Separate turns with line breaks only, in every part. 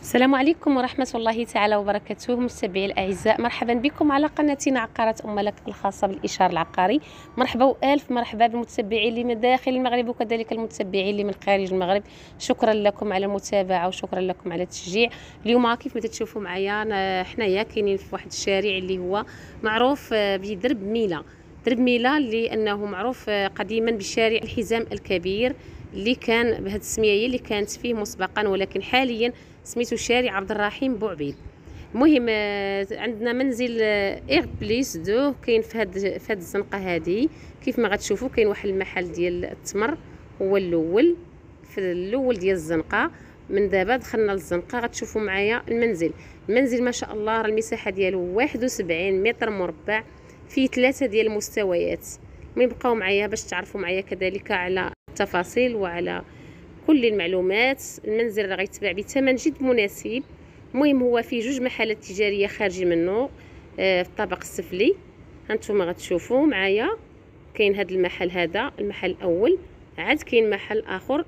السلام عليكم ورحمة الله تعالى وبركاته. متابعي الأعزاء، مرحبا بكم على قناتنا عقارات أم لك الخاصة بالإشارة العقاري. مرحبا وألف مرحبا بالمتابعين اللي من داخل المغرب وكذلك المتابعين اللي من خارج المغرب. شكرا لكم على المتابعة وشكرا لكم على التشجيع. اليوم كيف ما تشوفوا معايا حنايا كاينين في واحد الشارع اللي هو معروف بدرب ميلا. درب ميلا لأنه معروف قديما بشارع الحزام الكبير، اللي كان بهذه السميه هي اللي كانت فيه مسبقا، ولكن حاليا سميتو شارع عبد الرحيم بوعبيد. المهم عندنا منزل اير بليس دو كاين في هاد الزنقه هذه. كيف ما غتشوفوا كاين واحد المحل ديال التمر، هو الاول في الاول ديال الزنقه. من دابا دخلنا للزنقه غتشوفوا معايا المنزل ما شاء الله. راه المساحه ديالو 71 متر مربع، فيه 3 ديال المستويات. المهم بقاو معايا باش تعرفوا معايا كذلك على التفاصيل وعلى كل المعلومات. المنزل راه غيتباع بثمن جد مناسب. المهم هو فيه 2 محلات تجاريه خارجين منه في الطابق السفلي. هانتوما غتشوفوا معايا كاين هذا المحل، هذا المحل الاول، عاد كاين محل اخر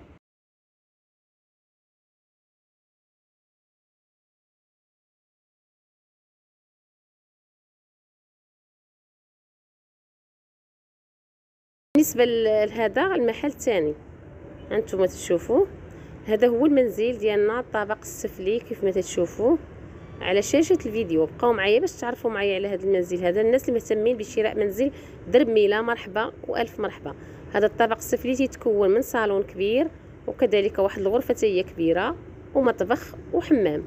بالنسبه لهذا المحل الثاني. هانتوما تشوفوا هذا هو المنزل ديالنا الطابق السفلي كيف ما تشوفوا على شاشه الفيديو. بقاو معايا باش تعرفوا معايا على هذا المنزل هذا. الناس اللي مهتمين بشراء منزل درب ميلا مرحبا والف مرحبا. هذا الطابق السفلي تيتكون من صالون كبير وكذلك واحد الغرفه هي كبيره ومطبخ وحمام.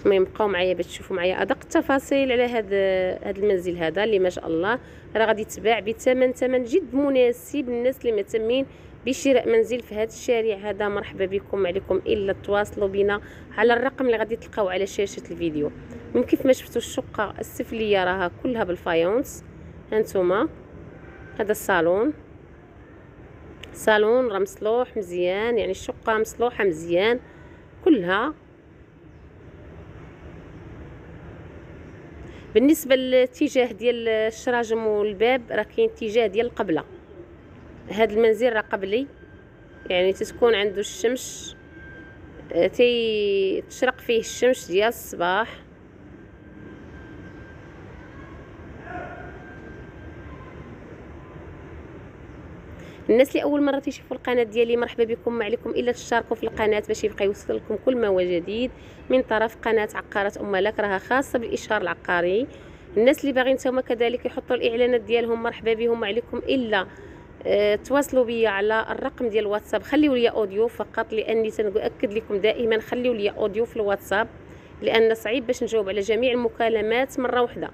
المهم بقاو معايا باش تشوفوا معايا ادق التفاصيل على هذا المنزل هذا اللي ما شاء الله راه غادي يتباع بثمن جد مناسب للناس اللي مهتمين بشراء منزل في هذا الشارع هذا. مرحبا بكم، ما عليكم الا تواصلوا بنا على الرقم اللي غادي تلقاو على شاشه الفيديو. من كيف ما شفتوا الشقه السفليه راها كلها بالفايونس. هانتوما هذا الصالون راه مصلوح مزيان، يعني الشقه مصلوحه مزيان كلها. بالنسبه للاتجاه ديال الشراجم والباب راه كاين اتجاه ديال القبله. هذا المنزل راه قبلي، يعني تتكون عنده الشمس تشرق فيه الشمس ديال الصباح. الناس اللي اول مره تيشوفوا القناه ديالي مرحبا بكم، ما عليكم الا تشتركوا في القناه باش يبقى يوصل لكم كل ما هو جديد من طرف قناه عقارات ام لك، راها خاصه بالاشهار العقاري. الناس اللي باغيين نتوما كذلك يحطوا الاعلانات ديالهم مرحبا بهم، ما عليكم الا تواصلوا بيا على الرقم ديال الواتساب. خليوا لي اوديو فقط، لاني سنؤكد لكم دائما خليوا لي اوديو في الواتساب، لان صعيب باش نجاوب على جميع المكالمات مره واحده.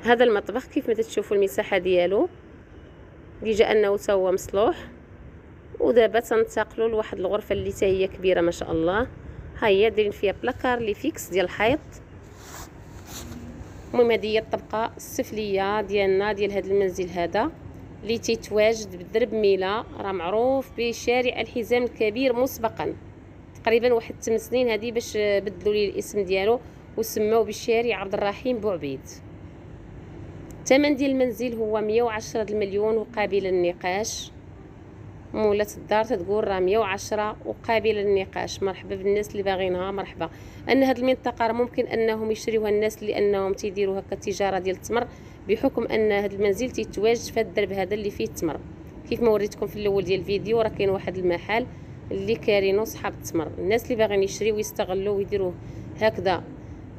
هذا المطبخ كيف ما تشوفوا المساحه ديالو ديجا انه تا هو مصلوح. ودابا تنتقلوا لواحد الغرفه اللي تا هي كبيره ما شاء الله. ها هي دايرين فيها بلاكار لي فيكس ديال الحيط. المهم هذه هي الطبقه السفليه ديالنا ديال هذا المنزل هذا اللي تيتواجد بالدرب ميلا. راه معروف بشارع الحزام الكبير مسبقا، تقريبا واحد 8 سنين هذه باش بدلوا لي الاسم ديالو وسموه بالشارع عبد الرحيم بوعبيد. الثمن ديال المنزل هو 110 المليون وقابل للنقاش. مولة الدار تتقول راه 110 وقابل للنقاش. مرحبا بالناس اللي باغينها، مرحبا. ان هذه المنطقه راه ممكن انهم يشريوها الناس لانهم تيديروا هكا التجاره ديال التمر، بحكم ان هذا المنزل تيتواجد في هذا الدرب هذا اللي فيه التمر. كيف ما وريتكم في الاول ديال الفيديو راه كاين واحد المحل اللي كارينو صحاب التمر. الناس اللي باغيين يشريو ويستغلوا ويديروا هكذا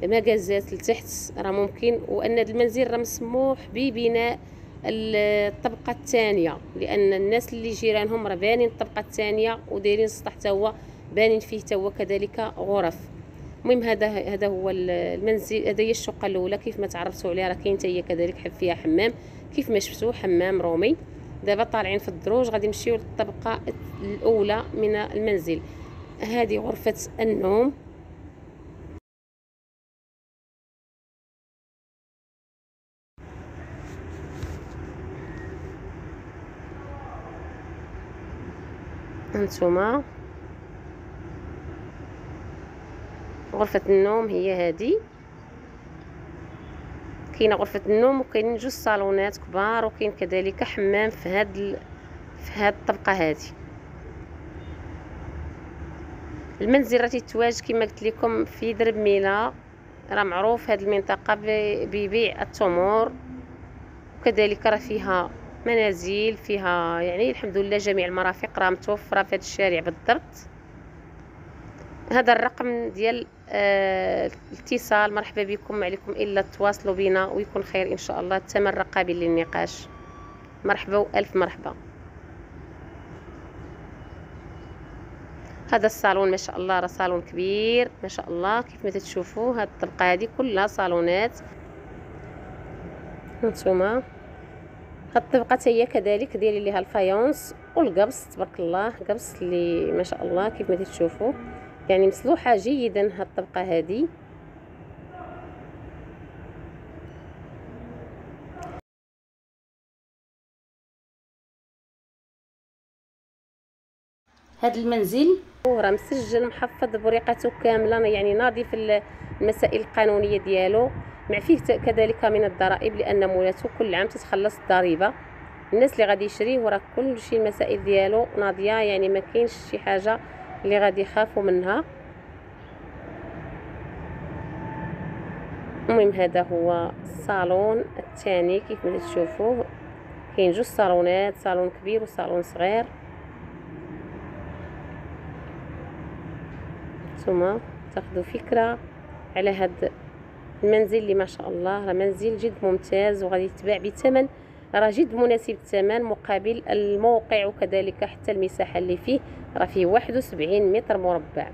مجازات لتحت راه ممكن. وان هذا المنزل راه مسموح ببناء الطبقه الثانيه، لان الناس اللي جيرانهم راه بانين الطبقه الثانيه ودايرين السطح حتى هو بانين فيه حتى هو كذلك غرف. المهم هذا هو المنزل، هذه هي الشقه الاولى كيف ما تعرفتوا عليها. راه كاين حتى هي كذلك فيها حمام كيف ما شفتوا، حمام رومي. دابا طالعين في الدروج غادي نمشيو للطبقه الاولى من المنزل. هذه غرفه النوم. هانتوما غرفة النوم هي هذه. كاينه غرفة النوم وكاينين 2 صالونات كبار، وكاين كذلك حمام في هاد الطبقة هذه. المنزل راه تيتواجد كما قلت لكم في درب ميلا، راه معروف هذه المنطقه ببيع التمور، وكذلك راه فيها منازل، فيها يعني الحمد لله جميع المرافق راه متوفره في هذا الشارع بالضبط. هذا الرقم ديال الاتصال، مرحبا بكم، ما عليكم الا تواصلوا بنا ويكون خير ان شاء الله، الثمن راه قابل للنقاش. مرحبا والف مرحبا. هذا الصالون ما شاء الله راه صالون كبير ما شاء الله، كيف ما تشوفوا هاد الطبقه هذه كلها صالونات. هانتوما هاد الطبقه هي كذلك دايرين ليها الفايونس والقبص، تبارك الله، قبص اللي ما شاء الله كيف ما تشوفوا، يعني مصلوحه جيدا هاد الطبقه هذه.
هذا المنزل
راه مسجل محفظ بورقته كامله، يعني ناضي في المسائل القانونيه ديالو، مع فيه كذلك من الضرائب، لان مولاته كل عام تتخلص الضريبه. الناس اللي غادي يشريه راه كل شيء المسائل ديالو ناضيه، يعني ما كاينش شي حاجه اللي غادي يخافوا منها. المهم هذا هو الصالون الثاني كيف ما تشوفوه، كاين جوج صالونات، صالون كبير وصالون صغير. ثم تاخذوا فكره على هذا المنزل اللي ما شاء الله راه منزل جد ممتاز، وغادي يتباع بثمن راه جد مناسب الثمن مقابل الموقع، وكذلك حتى المساحه اللي فيه راه فيه 71 متر مربع.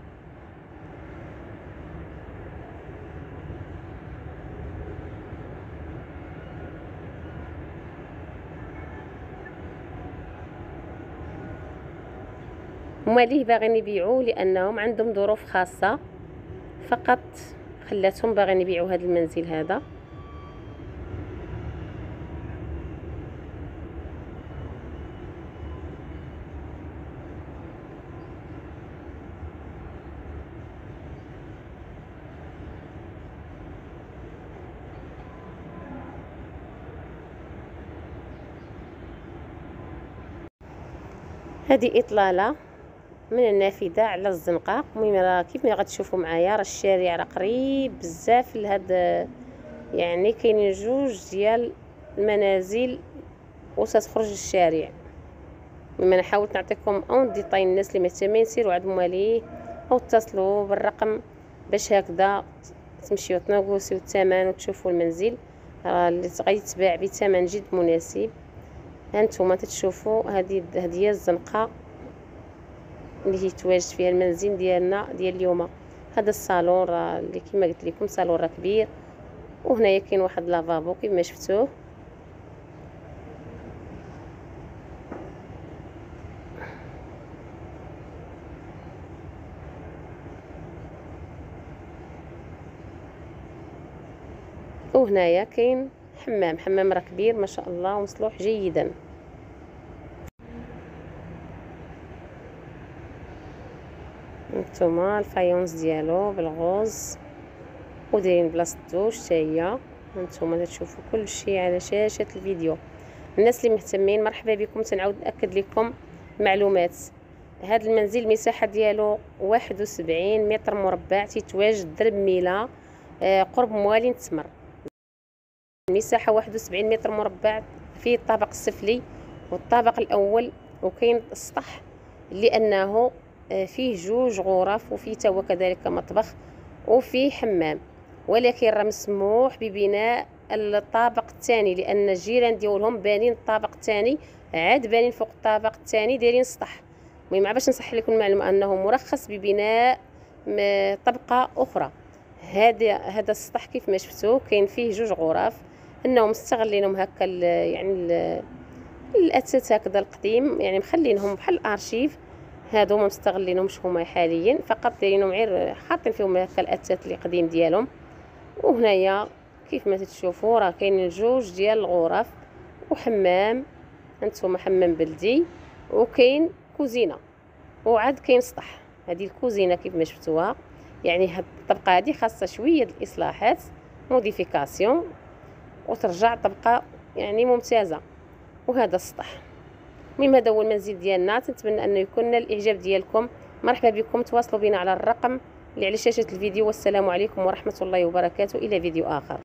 هما ليه باغيين يبيعوه لانهم عندهم ظروف خاصه فقط خلاتهم باغيين يبيعوا هذا المنزل هذا. هذه اطلاله من النافذه على الزنقه. المهم راه كيف ما غتشوفوا معايا راه الشارع راه قريب بزاف لهذا، يعني كاينين جوج ديال المنازل وتتخرج للشارع. مما انا حاولت نعطيكم اون ديطاي، الناس اللي مهتمين سيروا عند مواليه او اتصلوا بالرقم باش هكذا تمشيو تناقصوا الثمن وتشوفوا المنزل اللي غيتباع بثمن جد مناسب. هانتوما تتشوفوا هذه هي الزنقه اللي هي تواجد فيها المنزل ديالنا ديال اليوم. هذا الصالون راه اللي كما قلت لكم صالون راه كبير، وهنايا كاين واحد لافابو كما شفتوه. وهنايا كاين حمام راه كبير ما شاء الله ومصلوح جيدا. هانتوما الفايونس ديالو بالغوز ودايرين بلاصه الدوش حتى هي. هانتوما تشوفوا كل شيء على شاشه الفيديو. الناس اللي مهتمين مرحبا بكم. تنعاود ناكد لكم معلومات. هذا المنزل المساحه ديالو 71 متر مربع، تيتواجد درب ميلا قرب موالين تمر. المساحه 71 متر مربع، فيه الطابق السفلي والطابق الاول، وكاين السطح لانه فيه جوج غرف، وفيه تا هو كذلك مطبخ وفيه حمام، ولكن راه مسموح ببناء الطابق الثاني لان الجيران ديالهم بانين الطابق الثاني عاد بانين فوق الطابق الثاني دايرين سطح. المهم باش نصح لكم المعلومه انه مرخص ببناء طبقه اخرى. هذا السطح كيف ما شفتوا كاين فيه جوج غرف، انهم مستغلينهم هكا يعني الاثاث هكذا القديم، يعني مخلينهم بحال الارشيف. هادو ما مستغلينهمش هما حاليا، فقط دايرينهم غير حاطين فيهم هكا الاثاث القديم ديالهم. وهنايا كيف ما تشوفوا راه كاينين جوج ديال الغرف وحمام، هانتوما حمام بلدي، وكاين كوزينه، وعاد كاين سطح. هذه الكوزينه كيف ما شفتوها، يعني هاد الطبقه هذه خاصه شويه الاصلاحات موديفيكاسيون وترجع طبقه يعني ممتازه. وهذا السطح. المهم هذا هو المنزل ديالنا، نتمنى انه يكون الاعجاب ديالكم مرحبا بكم، تواصلوا بنا على الرقم اللي على شاشة الفيديو. والسلام عليكم ورحمة الله وبركاته، إلى فيديو آخر.